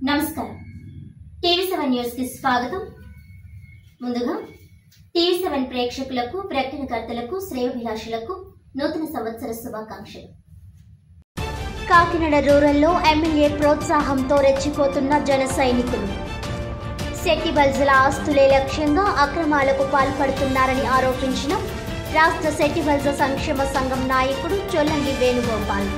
నమస్కారం టీవీ7 న్యూస్ కి స్వాగతం। ముందుగా టీవీ7 ప్రేక్షకులకు ప్రకటనకర్తలకు శ్రేయోభిలాషులకు నూతన సంవత్సర శుభాకాంక్షలు। కాకినాడ రూరల్లో ఎమ్మెల్యే ప్రోత్సాహంతో రెచ్చిపోతున్న జన సైనికులు శెట్టిబల్జల ఆస్తులే లక్ష్యంగా అక్రమాలకు పాల్పడుతున్నారని ఆరోపించిన రాష్ట్ర శెట్టిబల్జ సంక్షేమ సంఘం నాయకుడు చొల్లంగి వేణుగోపాల్।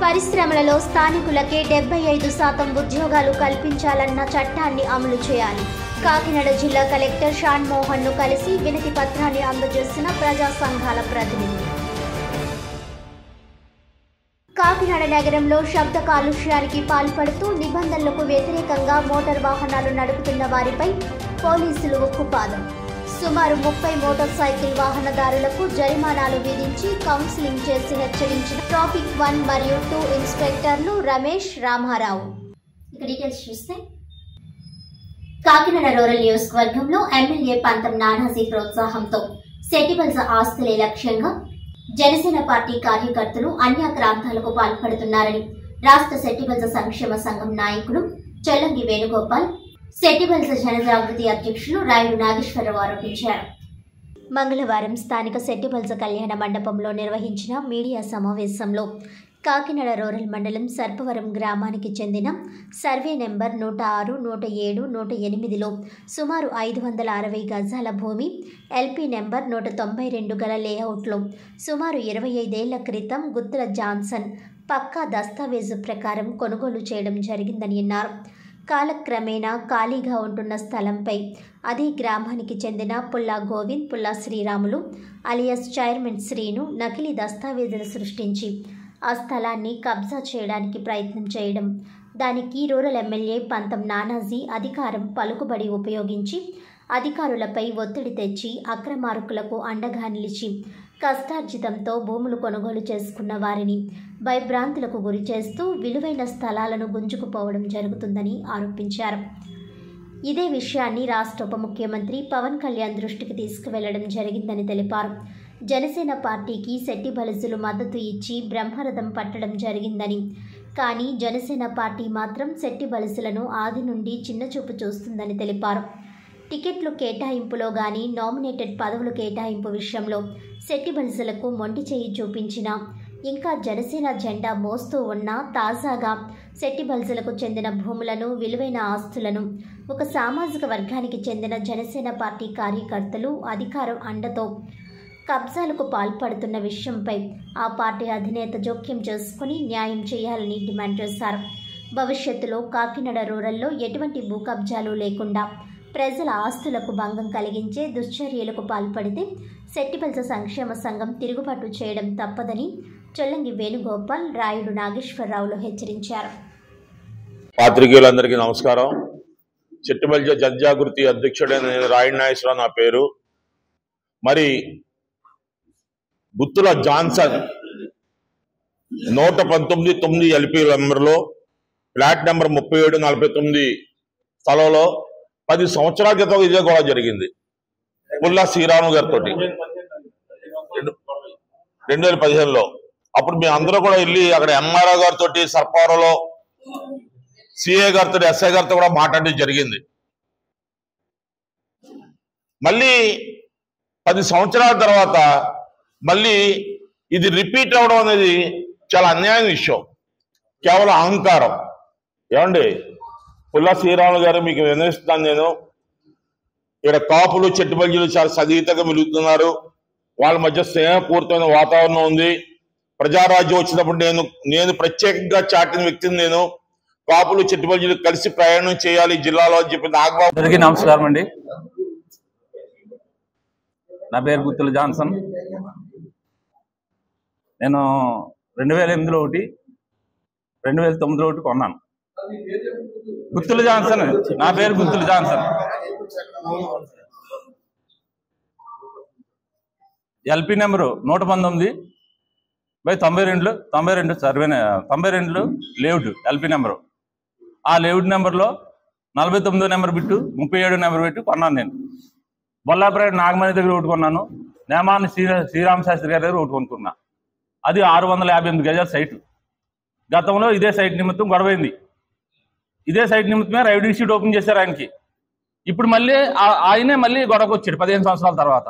పరిశ్రమలలో స్థానికులకే 75% ఉద్యోగాలు కల్పించాలన్న చట్టాన్ని అమలు చేయాలి। కాకినాడ జిల్లా కలెక్టర్ షాన్ మోహన్ ను కలిసి వినతి పత్రాన్ని అందజేసిన ప్రజా సంఘాల ప్రతినిధులు। కాకినాడ నగరంలో శబ్ద కాలుష్యానికి పాల్పడుతూ నిబంధనలకు వ్యతిరేకంగా మోటార్ వాహనాలు నడుపుతున్న వారిపై పోలీసులు ఉక్కుపాదం। సుమారు 30 మోటార్ సైకిల్ వాహనదారులకు జరిమానాలు విధించి కౌన్సిలింగ్ చేసి హెచ్చరించిన ట్రాఫిక్ 1 మరియు 2 ఇన్స్పెక్టర్లు రమేష్, రామారావు। ఇక డీటెయిల్స్ చూస్తే కాకినాడ రూరల్ నియోజకవర్గంలో ఎమ్మెల్యే పంతం నానాజీ ప్రోత్సాహంతో శెట్టిబల్జ ఆస్తులే లక్ష్యంగా జనసేన పార్టీ కార్యకర్తలు అన్యాక్రాంతాలకు పాల్పడుతున్నారని రాష్ట్ర శెట్టిబల్జ సంక్షేమ సంఘం నాయకుడు చొల్లంగి వేణుగోపాల్, శెట్టిబల్జ జనజాగృతి అధ్యక్షులు రాయుడు నాగేశ్వరరావు ఆరోపించారు। మంగళవారం స్థానిక శెట్టిబల్జ కళ్యాణ మండపంలో నిర్వహించిన మీడియా సమావేశంలో కాకినాడ రూరల్ మండలం సర్పవరం గ్రామానికి చెందిన సర్వే నెంబర్ 106, 107, 108లో సుమారు 560 గజాల భూమి, ఎల్పీ నెంబర్ 192 గల లేఅవుట్లో సుమారు 25 ఏళ్ల క్రితం గుత్తుల జాన్సన్ పక్కా దస్తావేజు ప్రకారం కొనుగోలు చేయడం జరిగిందని అన్నారు। కాలక్రమేణా ఖాళీగా ఉంటున్న స్థలంపై అదే గ్రామానికి చెందిన పుల్లా గోవింద్, పుల్లా శ్రీరాములు అలియాస్ చైర్మన్ శ్రీను నకిలీ దస్తావేజులు సృష్టించి ఆ స్థలాన్ని కబ్జా చేయడానికి ప్రయత్నం చేయడం, దానికి రూరల్ ఎమ్మెల్యే పంతం నానాజీ అధికారం పలుకుబడి ఉపయోగించి అధికారులపై ఒత్తిడి తెచ్చి అక్రమార్కులకు అండగా నిలిచి కష్టార్జితంతో భూములు కొనుగోలు చేసుకున్న వారిని భయభ్రాంతులకు గురి చేస్తూ విలువైన స్థలాలను గుంజుకుపోవడం జరుగుతుందని ఆరోపించారు। ఇదే విషయాన్ని రాష్ట్ర ఉప ముఖ్యమంత్రి పవన్ కళ్యాణ్ దృష్టికి తీసుకువెళ్లడం జరిగిందని తెలిపారు। జనసేన పార్టీకి శెట్టిబల్జులు మద్దతు ఇచ్చి బ్రహ్మరథం పట్టడం జరిగిందని, కానీ జనసేన పార్టీ మాత్రం శెట్టిబల్జులను ఆది నుండి చిన్నచూపు చూస్తుందని తెలిపారు। టికెట్లు కేటాయింపులో గానీ, నామినేటెడ్ పదవులు కేటాయింపు విషయంలో శెట్టిబల్జులకు మొండి చేయి చూపించినా, ఇంకా జనసేన జెండా మోస్తూ ఉన్నా తాజాగా శెట్టిబల్జులకు చెందిన భూములను, విలువైన ఆస్తులను ఒక సామాజిక వర్గానికి చెందిన జనసేన పార్టీ కార్యకర్తలు అధికారం అండతో కబ్జాలకు పాల్పడుతున్న విషయంపై ఆ పార్టీ అధినేత జోక్యం చేసుకుని న్యాయం చేయాలని డిమాండ్ చేశారు। భవిష్యత్తులో కాకినాడ రూరల్లో ఎటువంటి భూ కబ్జాలు లేకుండా ప్రజల ఆస్తులకు భంగం కలిగించే దుశ్చర్యలకు పాల్పడితే శెట్టిబల్జ సంక్షేమ సంఘం తిరుగుబాటు చేయడం తప్పదని చొల్లంగి వేణుగోపాల్, రాయుడు నాగేశ్వరరావులు హెచ్చరించారు। పాత్రికేయులందరికీ నమస్కారం। శెట్టిబల్జ జనజాగృతి అధ్యక్షుడైన రాయుడు నాగేశ్వరరావు నా పేరు। మరి గుత్తుల జాన్సన్ 119 ఎల్పీ నెంబర్లో ఫ్లాట్ నెంబర్ 3749 స్థలంలో 10 సంవత్సరాల క్రితం ఇదే కూడా జరిగింది పుల్లా శ్రీరాము గారితో 2015లో। అప్పుడు మేము అందరూ కూడా వెళ్ళి అక్కడ ఎంఆర్ఓ గారితో, సర్పవరంలో సిఏ గారితో, ఎస్ఐ గారితో కూడా మాట్లాడడం జరిగింది। మళ్ళీ 10 సంవత్సరాల తర్వాత మళ్ళీ ఇది రిపీట్ అవడం అనేది చాలా అన్యాయం విషయం, కేవలం అహంకారం। ఏమండి, పుల్లా శ్రీరాములు గారు మీకు వినిపిస్తున్నాను నేను, ఇక్కడ కాపులు శెట్టిబల్జులు చాలా సన్నిహితంగా మెలుగుతున్నారు, వాళ్ళ మధ్య స్నేహపూర్తమైన వాతావరణం ఉంది। ప్రజారాజ్యం వచ్చినప్పుడు నేను ప్రత్యేకంగా చాటిన వ్యక్తిని నేను, కాపులు శెట్టిబల్జులు కలిసి ప్రయాణం చేయాలి జిల్లాలో అని చెప్పి నాగబాబు। అందరికీ నమస్కారం అండి। నా పేరు గుత్తుల జాన్సన్। నేను 2008లో ఒకటి, 2009లో ఒకటి కొన్నాను। గుత్తుల జాన్సన్, నా పేరు Guttula Johnson. LP number 119/92 survey 92 layout LP number. ఆ లేఅవుట్ నెంబర్లో 49వ నెంబర్ బిట్టు, 37వ నెంబర్ పెట్టి కొన్నాను నేను। బొల్లాపరేట నాగమణి దగ్గర ఒకటి కొన్నాను, నేమాని శ్రీరామ శాస్త్రి గారి దగ్గర ఒకటి కొనుక్కున్నా। అది 658 గజాల సైటు. గతంలో ఇదే సైట్ నిమిత్తం గొడవైంది. ఇదే సైట్ నిమిత్తమే రెవెన్యూ షీట్ ఓపెన్ చేశారు ఆయనకి. ఇప్పుడు మళ్ళీ ఆయనే మళ్ళీ గొడవకు వచ్చాడు 15 సంవత్సరాల తర్వాత.